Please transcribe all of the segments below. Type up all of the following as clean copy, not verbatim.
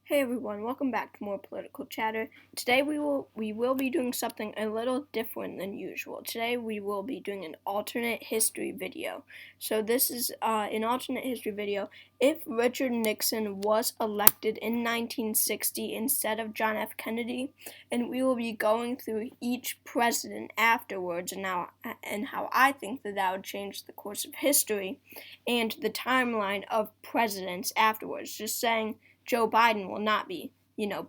Hey everyone, welcome back to more political chatter. Today we will be doing something a little different than usual. Today we will be doing an alternate history video. So this is an alternate history video if Richard Nixon was elected in 1960 instead of John F. Kennedy, and we will be going through each president afterwards and how I think that would change the course of history and the timeline of presidents afterwards. Just saying Joe Biden will not be,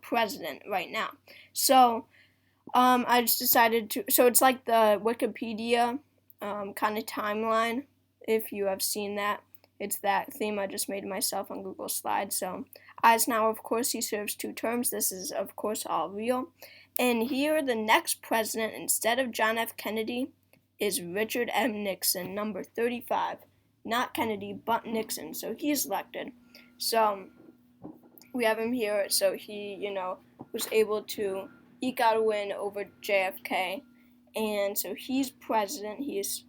president right now. So, I just decided to. So it's like the Wikipedia kind of timeline. If you have seen that, it's that theme I just made myself on Google Slides. So Eisenhower, of course, he serves 2 terms. This is, of course, all real. And here, the next president, instead of John F. Kennedy, is Richard M. Nixon, number 35. Not Kennedy, but Nixon. So he's elected. So we have him here, so he, was able to eke out a win over JFK, and so he's president. He's,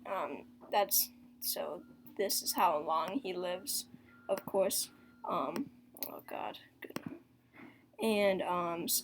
so this is how long he lives, of course. Oh God, good. And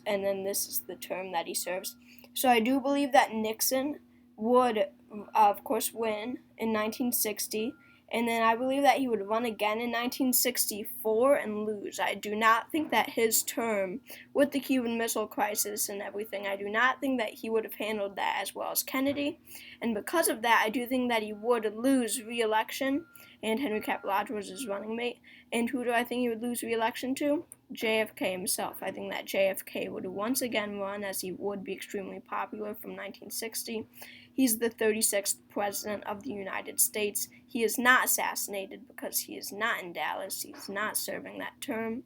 then this is the term that he serves. So I do believe that Nixon would, of course, win in 1960. And then I believe that he would run again in 1964 and lose. I do not think that his term, with the Cuban Missile Crisis and everything, I do not think that he would have handled that as well as Kennedy. And because of that, I do think that he would lose re-election, and Henry Capital Lodge was his running mate. And who do I think he would lose re-election to? JFK himself. I think that JFK would once again run, as he would be extremely popular from 1960. He's the 36th president of the United States. He is not assassinated because he is not in Dallas. He's not serving that term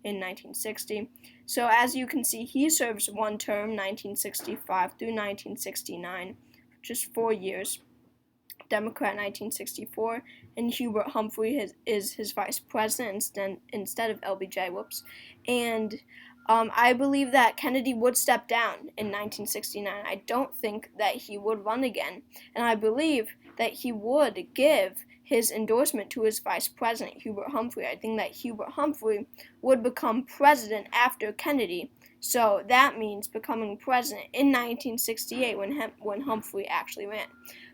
in 1960. So as you can see, he serves 1 term, 1965 through 1969, just 4 years. Democrat 1964, and Hubert Humphrey is his vice president instead of LBJ. And I believe that Kennedy would step down in 1969. I don't think that he would run again, and I believe that he would give his endorsement to his vice president, Hubert Humphrey. I think that Hubert Humphrey would become president after Kennedy. So that means becoming president in 1968 when Humphrey actually ran.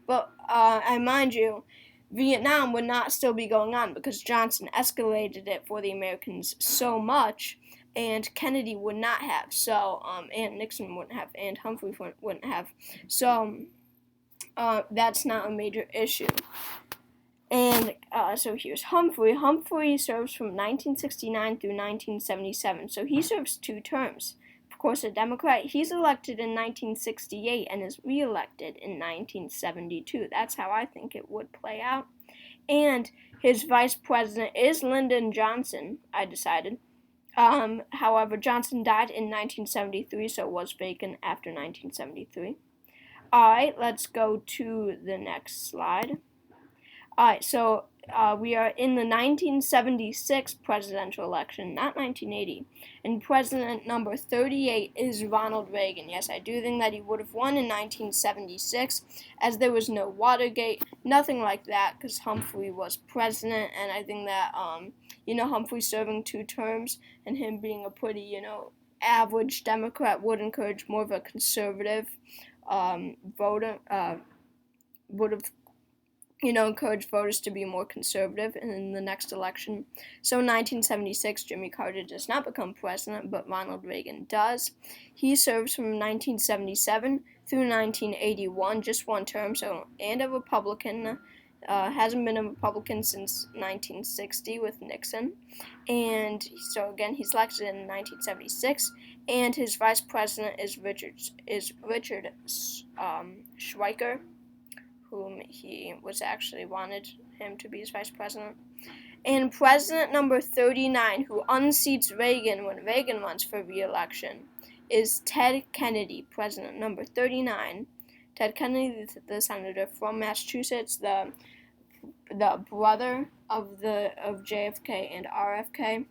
But I mind you, Vietnam would not still be going on because Johnson escalated it for the Americans so much, and Kennedy would not have. So, and Nixon wouldn't have, and Humphrey wouldn't have. So, that's not a major issue. And so here's Humphrey. Humphrey serves from 1969 through 1977. So he serves 2 terms. Of course, a Democrat. He's elected in 1968 and is reelected in 1972. That's how I think it would play out. And his vice president is Lyndon Johnson, I decided. However, Johnson died in 1973, so it was vacant after 1973. Alright, let's go to the next slide. Alright, so we are in the 1976 presidential election, not 1980. And president number 38 is Ronald Reagan. Yes, I do think that he would have won in 1976, as there was no Watergate, nothing like that, because Humphrey was president, and I think that, Humphrey serving 2 terms, and him being a pretty, average Democrat would encourage more of a conservative voter, would have encourage voters to be more conservative in the next election. So in 1976, Jimmy Carter does not become president, but Ronald Reagan does. He serves from 1977 through 1981, just 1 term, and a Republican. Hasn't been a Republican since 1960 with Nixon. And so again, he's elected in 1976, and his vice president is Richard Schweiker, whom he was actually wanted him to be his vice president. And president number 39, who unseats Reagan when Reagan runs for re-election, is Ted Kennedy, president number 39. Ted Kennedy, the senator from Massachusetts, the brother of JFK and RFK.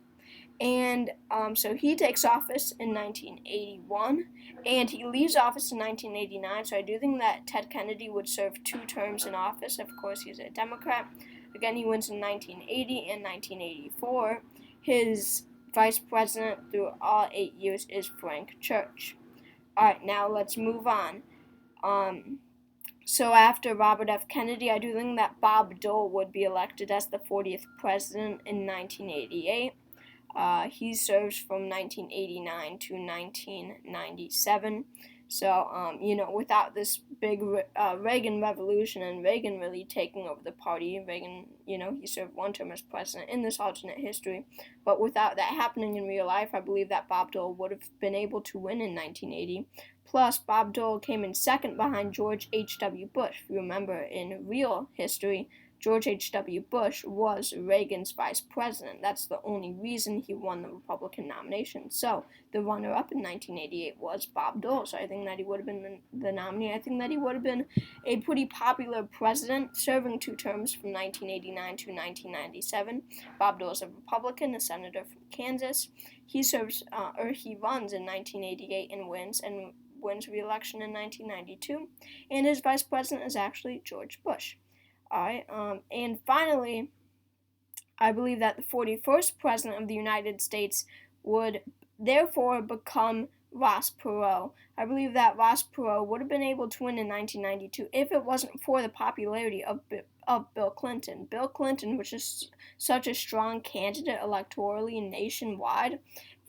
And so he takes office in 1981, and he leaves office in 1989, so I do think that Ted Kennedy would serve 2 terms in office. Of course, he's a Democrat. Again, he wins in 1980 and 1984. His vice president through all 8 years is Frank Church. Alright, now let's move on. So after Robert F. Kennedy, I do think that Bob Dole would be elected as the 40th president in 1988. He serves from 1989 to 1997. So, without this big Reagan revolution and Reagan really taking over the party, Reagan, he served one term as president in this alternate history. But without that happening in real life, I believe that Bob Dole would have been able to win in 1980. Plus, Bob Dole came in second behind George H.W. Bush. If you remember, in real history, George H.W. Bush was Reagan's vice president. That's the only reason he won the Republican nomination. So, the runner-up in 1988 was Bob Dole. So I think that he would have been the nominee. I think that he would have been a pretty popular president, serving 2 terms from 1989 to 1997. Bob Dole is a Republican, a senator from Kansas. He runs in 1988 and wins re-election in 1992. And his vice president is actually George Bush. Alright, and finally, I believe that the 41st president of the United States would therefore become Ross Perot. I believe that Ross Perot would have been able to win in 1992 if it wasn't for the popularity of Bill Clinton. Bill Clinton was just such a strong candidate electorally nationwide,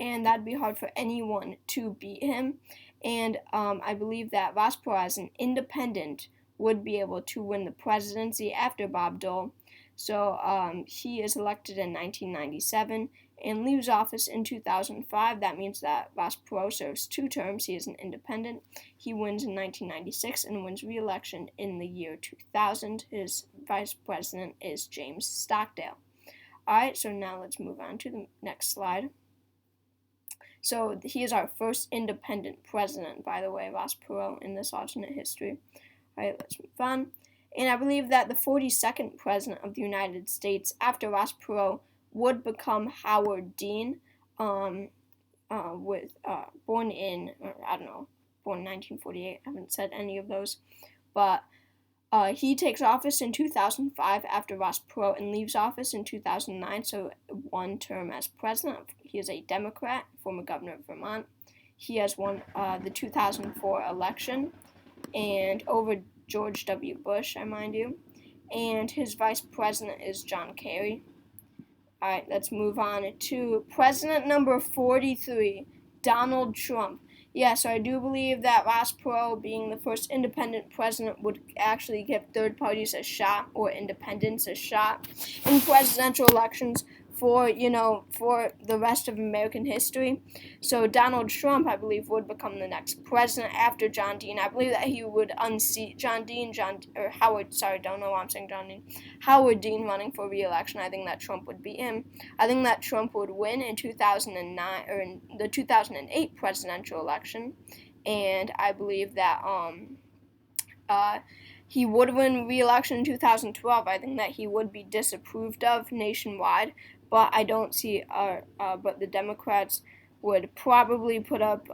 and that'd be hard for anyone to beat him. And I believe that Ross Perot, as an independent, would be able to win the presidency after Bob Dole. So he is elected in 1997 and leaves office in 2005. That means that Ross Perot serves 2 terms. He is an independent. He wins in 1996 and wins re-election in the year 2000. His vice president is James Stockdale. Alright, so now let's move on to the next slide. So he is our first independent president, by the way, Ross Perot, in this alternate history. Alright, let's move on. And I believe that the 42nd president of the United States after Ross Perot would become Howard Dean, born in 1948. I haven't said any of those. But he takes office in 2005 after Ross Perot and leaves office in 2009, so 1 term as president. He is a Democrat, former governor of Vermont. He has won the 2004 election and over George W. Bush, I mind you. And his vice president is John Kerry. Alright, let's move on to president number 43, Donald Trump. Yeah, so I do believe that Ross Perot, being the first independent president, would actually give third parties a shot, or independents a shot, in presidential elections for the rest of American history. So Donald Trump, I believe, would become the next president after John Dean. I believe that he would unseat Howard Dean running for re-election. I think that Trump would beat him. I think that Trump would win in 2009, or in the 2008 presidential election. And I believe that he would win re-election in 2012. I think that he would be disapproved of nationwide, but I don't see, but the Democrats would probably put up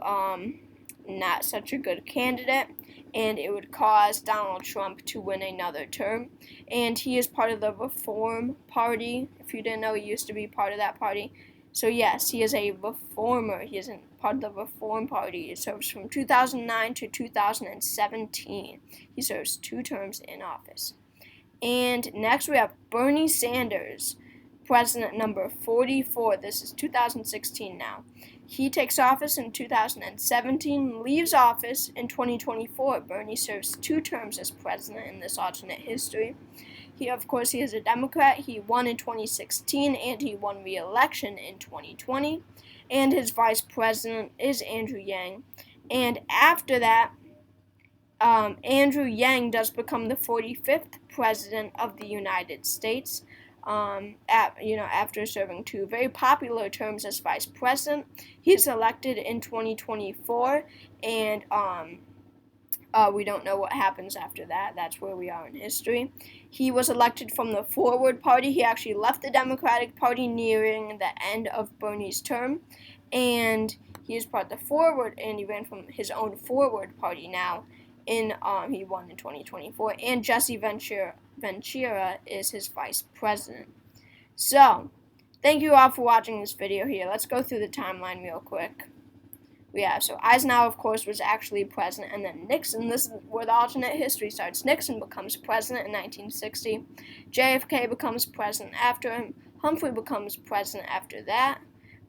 not such a good candidate, and it would cause Donald Trump to win another term. And he is part of the Reform Party. If you didn't know, he used to be part of that party. So yes, he is a reformer. He is part of the Reform Party. He serves from 2009 to 2017. He serves 2 terms in office. And next we have Bernie Sanders, president number 44. This is 2016 now. He takes office in 2017, leaves office in 2024. Bernie serves 2 terms as president in this alternate history. He is a Democrat. He won in 2016, and he won re-election in 2020. And his vice president is Andrew Yang. And after that, Andrew Yang does become the 45th president of the United States. After serving 2 very popular terms as vice president. He's elected in 2024, and we don't know what happens after that. That's where we are in history. He was elected from the Forward Party. He actually left the Democratic Party nearing the end of Bernie's term, and he is part of the Forward, and he ran from his own Forward Party now. He won in 2024, and Jesse Ventura is his vice president. So, thank you all for watching this video here. Let's go through the timeline real quick. So Eisenhower, of course, was actually president, and then Nixon, this is where the alternate history starts. Nixon becomes president in 1960. JFK becomes president after him. Humphrey becomes president after that.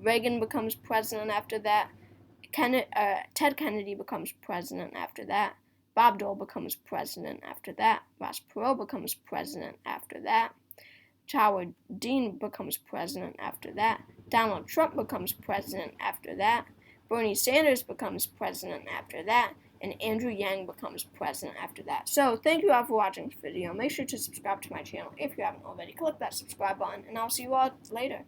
Reagan becomes president after that. Ted Kennedy becomes president after that. Bob Dole becomes president after that. Ross Perot becomes president after that. Howard Dean becomes president after that. Donald Trump becomes president after that. Bernie Sanders becomes president after that, and Andrew Yang becomes president after that. So, thank you all for watching this video. Make sure to subscribe to my channel if you haven't already. Click that subscribe button, and I'll see you all later.